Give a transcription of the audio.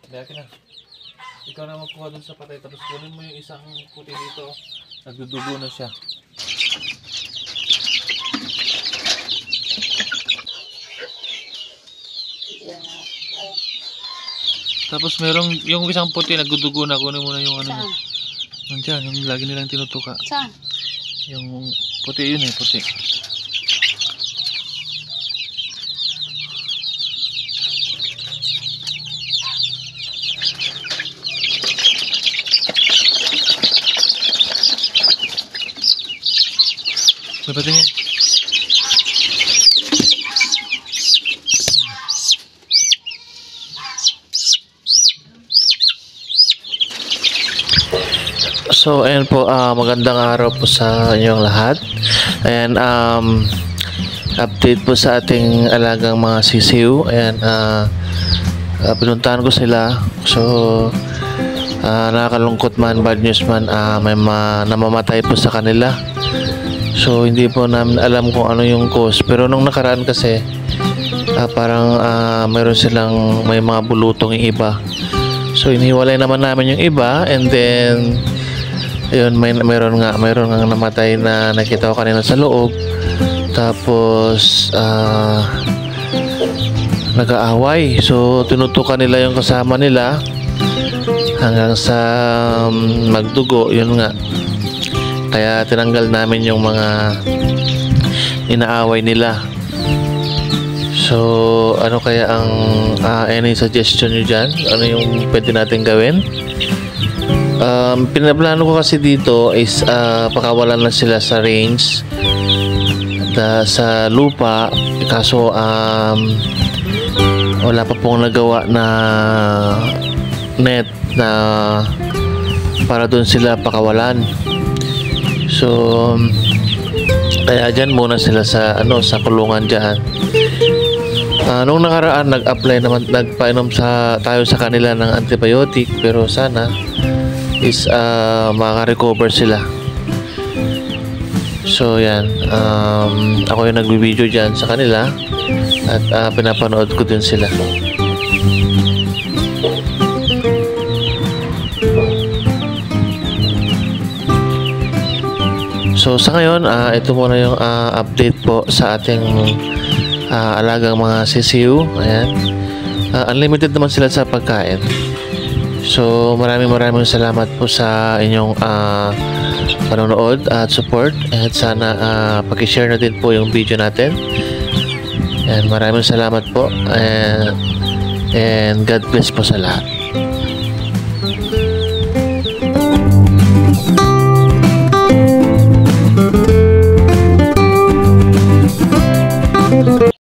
Daki na. Ikaw na magkuha dun sa patay, tapos kunin mo yung isang puti dito. Nagdudugo na siya. Tapos merong yung isang puti nagdudugo na, kunin mo na yung ano. Saan? Nandiyan, yung lagi nilang tinutuka. Saan? Yung puti yun eh, puti. May patingin. So ayan po, magandang araw po sa inyong lahat. And update po sa ating alagang mga sisiw. Ayan, pinuntahan ko sila. So nakakalungkot man, bad news man, may namamatay po sa kanila. So hindi po namin alam kung ano yung cause. Pero nung nakaraan kasi parang meron silang may mga bulutong yung iba. So inihiwalay naman namin yung iba, and then ayun, meron nga namatay na nakita ko kanina sa loob. Tapos nag-aaway. So tinutukan nila yung kasama nila hanggang sa magdugo, yun nga. Kaya tinanggal namin yung mga inaaway nila. So ano kaya ang any suggestion nyo dyan? Ano yung pwede natin gawin? Pinaplano ko kasi dito is pakawalan na sila sa range sa lupa, kaso wala pa pong nagawa na net na para doon sila pakawalan. So kaya dyan muna sila sa sa kulungan dyan. Nung nakaraan nag-apply naman, nagpainom tayo sa kanila ng antibiotic, pero sana is maka-recover sila. So yan, ako yung nagbi-video dyan sa kanila at pinapanood ko din sila. So sa ngayon, ito muna yung update po sa ating alagang mga sisiw. Ayan, unlimited naman sila sa pagkain. So maraming salamat po sa inyong panonood at support, at sana pag-share na din po yung video natin. And maraming salamat po, and God bless po sa lahat.